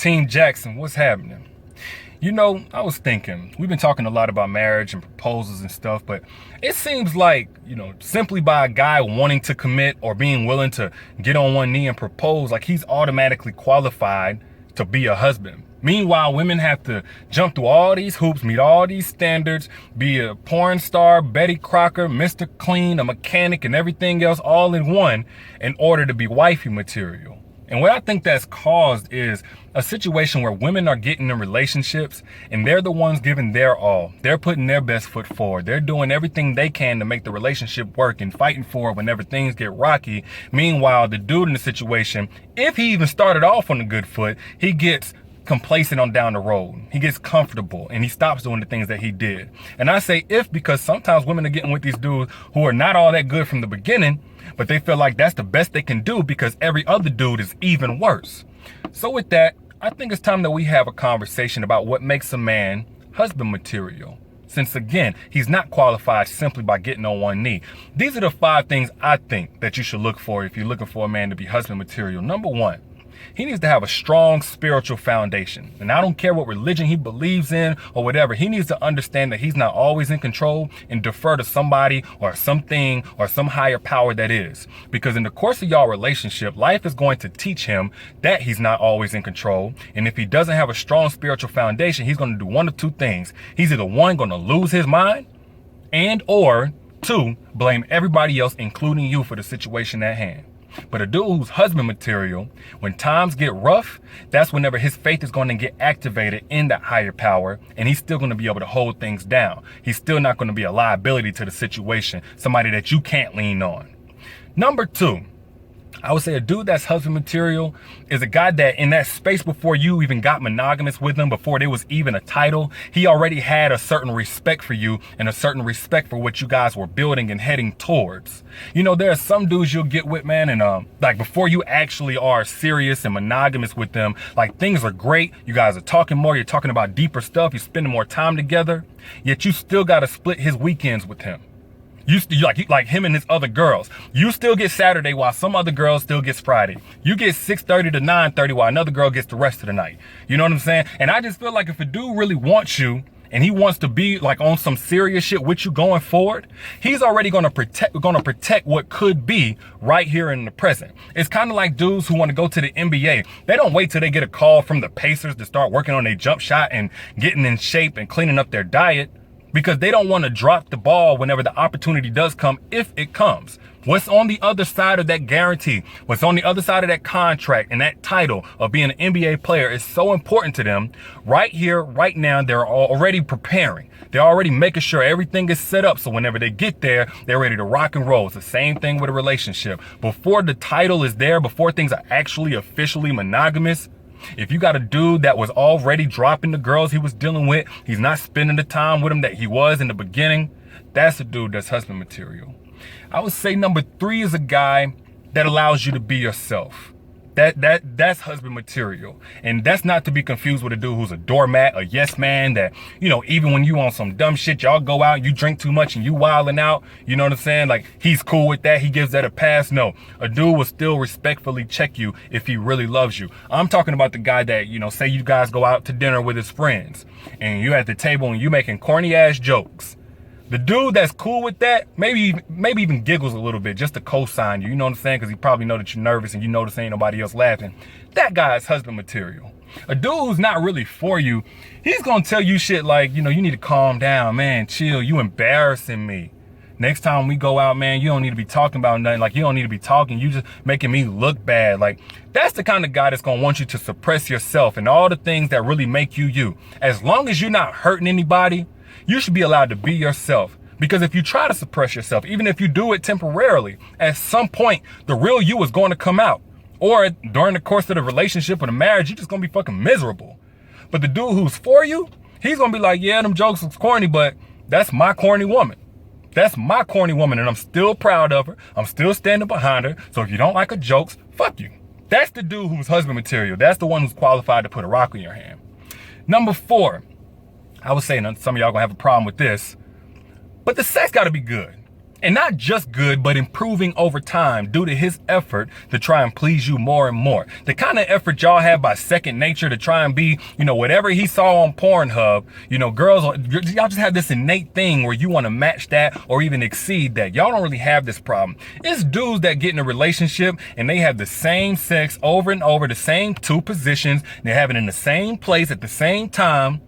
Team Jackson, what's happening? You know, I was thinking, we've been talking a lot about marriage and proposals and stuff, but it seems like, simply by a guy wanting to commit or being willing to get on one knee and propose, like he's automatically qualified to be a husband. Meanwhile, women have to jump through all these hoops, meet all these standards, be a porn star, Betty Crocker, Mr. Clean, a mechanic, and everything else all in one in order to be wifey material. And what I think that's caused is a situation where women are getting in relationships and they're the ones giving their all. They're putting their best foot forward. They're doing everything they can to make the relationship work and fighting for it whenever things get rocky. Meanwhile, the dude in the situation, if he even started off on a good foot, he gets complacent on down the road. He gets comfortable and he stops doing the things that he did. And I say if because sometimes women are getting with these dudes who are not all that good from the beginning, but they feel like that's the best they can do because every other dude is even worse. So with that, I think it's time that we have a conversation about what makes a man husband material. Since again, he's not qualified simply by getting on one knee. These are the 5 things I think that you should look for if you're looking for a man to be husband material. Number 1, he needs to have a strong spiritual foundation. And I don't care what religion he believes in or whatever. He needs to understand that he's not always in control and defer to somebody or something or some higher power that is. Because in the course of y'all relationship, life is going to teach him that he's not always in control. And if he doesn't have a strong spiritual foundation, he's going to do one of 2 things. He's either 1, going to lose his mind, and or 2, blame everybody else, including you, for the situation at hand. But a dude who's husband material, when times get rough, that's whenever his faith is going to get activated in that higher power, and he's still going to be able to hold things down. He's still not going to be a liability to the situation, somebody that you can't lean on. Number 2, I would say a dude that's husband material is a guy that in that space before you even got monogamous with him, before there was even a title, he already had a certain respect for you and a certain respect for what you guys were building and heading towards. There are some dudes you'll get with, man, and like before you actually are serious and monogamous with them, like things are great. You guys are talking more. You're talking about deeper stuff. You're spending more time together, yet you still got to split his weekends with him. You like him and his other girls. You still get Saturday while some other girl still gets Friday. You get 6:30 to 9:30 while another girl gets the rest of the night. You know what I'm saying? And I just feel like if a dude really wants you and he wants to be like on some serious shit with you going forward, he's already gonna protect what could be right here in the present. It's kind of like dudes who want to go to the NBA. They don't wait till they get a call from the Pacers to start working on their jump shot and getting in shape and cleaning up their diet, because they don't want to drop the ball whenever the opportunity does come, if it comes. What's on the other side of that guarantee, what's on the other side of that contract and that title of being an NBA player is so important to them. Right here, right now, they're already preparing. They're already making sure everything is set up so whenever they get there, they're ready to rock and roll. It's the same thing with a relationship. Before the title is there, before things are actually officially monogamous, if you got a dude that was already dropping the girls he was dealing with, he's not spending the time with them that he was in the beginning, that's a dude that's husband material. I would say number 3 is a guy that allows you to be yourself. That's husband material. And that's not to be confused with a dude who's a doormat, a yes man that, even when you on some dumb shit, y'all go out, you drink too much and you wilding out, you know what I'm saying? Like he's cool with that. He gives that a pass. No, a dude will still respectfully check you if he really loves you. I'm talking about the guy that, say you guys go out to dinner with his friends and you at the table and you making corny ass jokes. The dude that's cool with that, maybe even giggles a little bit just to co-sign you, you know what I'm saying? Because he probably know that you're nervous and you notice ain't nobody else laughing. That guy is husband material. A dude who's not really for you, he's going to tell you shit like, you need to calm down, man, chill, you embarrassing me. Next time we go out, man, you don't need to be talking about nothing. Like, you don't need to be talking. You just making me look bad. Like, that's the kind of guy that's going to want you to suppress yourself and all the things that really make you you. As long as you're not hurting anybody, you should be allowed to be yourself. Because if you try to suppress yourself, even if you do it temporarily, at some point, the real you is going to come out. Or during the course of the relationship or the marriage, you're just going to be fucking miserable. But the dude who's for you, he's going to be like, yeah, them jokes was corny, but that's my corny woman. That's my corny woman, and I'm still proud of her. I'm still standing behind her. So if you don't like her jokes, fuck you. That's the dude who's husband material. That's the one who's qualified to put a rock in your hand. Number 4. I was saying some of y'all gonna have a problem with this, but the sex gotta be good. And not just good, but improving over time due to his effort to try and please you more and more. The kind of effort y'all have by second nature to try and be, whatever he saw on Pornhub, girls, y'all just have this innate thing where you want to match that or even exceed that. Y'all don't really have this problem. It's dudes that get in a relationship and they have the same sex over and over, the same two positions. They have it in the same place at the same time.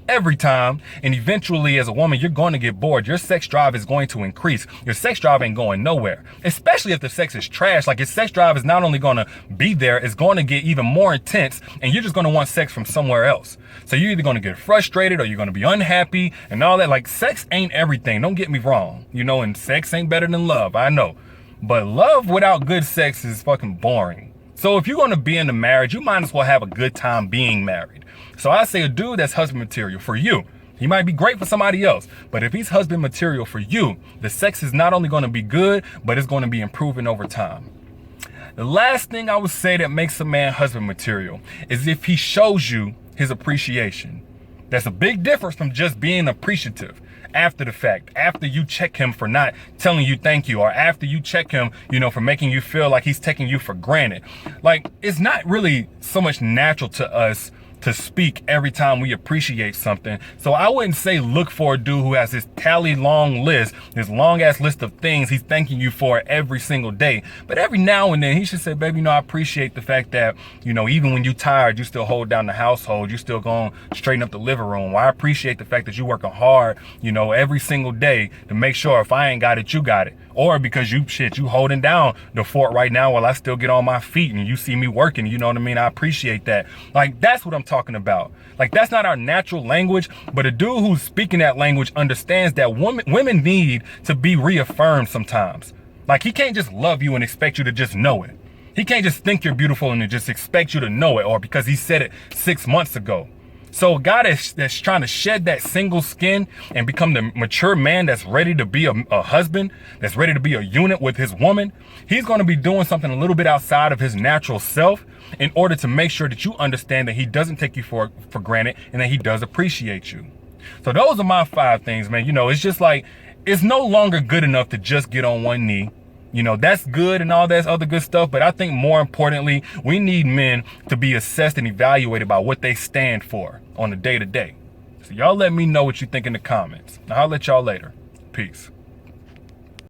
Every time, and eventually as a woman you're going to get bored. Your sex drive is going to increase. Your sex drive ain't going nowhere, especially if the sex is trash. Like, your sex drive is not only going to be there, it's going to get even more intense, and you're just going to want sex from somewhere else. So you're either going to get frustrated or you're going to be unhappy and all that. Like, sex ain't everything, don't get me wrong, and sex ain't better than love, I know, but love without good sex is fucking boring. So if you're going to be in a marriage, you might as well have a good time being married. So I say a dude that's husband material for you. He might be great for somebody else, but if he's husband material for you, the sex is not only going to be good, but it's going to be improving over time. The last thing I would say that makes a man husband material is if he shows you his appreciation. That's a big difference from just being appreciative after the fact, after you check him for not telling you thank you, or after you check him, for making you feel like he's taking you for granted. Like, it's not really so much natural to us to speak every time we appreciate something. So I wouldn't say look for a dude who has this long list, this long ass list of things he's thanking you for every single day. But every now and then he should say, baby, I appreciate the fact that, even when you're tired, you still hold down the household. You still going straighten up the living room. Or I appreciate the fact that you working hard, every single day to make sure if I ain't got it, you got it. Or because you holding down the fort right now while I still get on my feet and you see me working, you know what I mean? I appreciate that. Like, that's what I'm talking about. Like, that's not our natural language, but a dude who's speaking that language understands that women need to be reaffirmed sometimes. Like, he can't just love you and expect you to just know it. He can't just think you're beautiful and just expect you to know it, or because he said it 6 months ago. So a guy that's trying to shed that single skin and become the mature man that's ready to be a husband, that's ready to be a unit with his woman, he's going to be doing something a little bit outside of his natural self in order to make sure that you understand that he doesn't take you for granted and that he does appreciate you. So those are my 5 things, man. It's just like, it's no longer good enough to just get on one knee. That's good and all that other good stuff. But I think more importantly, we need men to be assessed and evaluated by what they stand for on a day-to-day. So y'all let me know what you think in the comments. I'll let y'all later. Peace.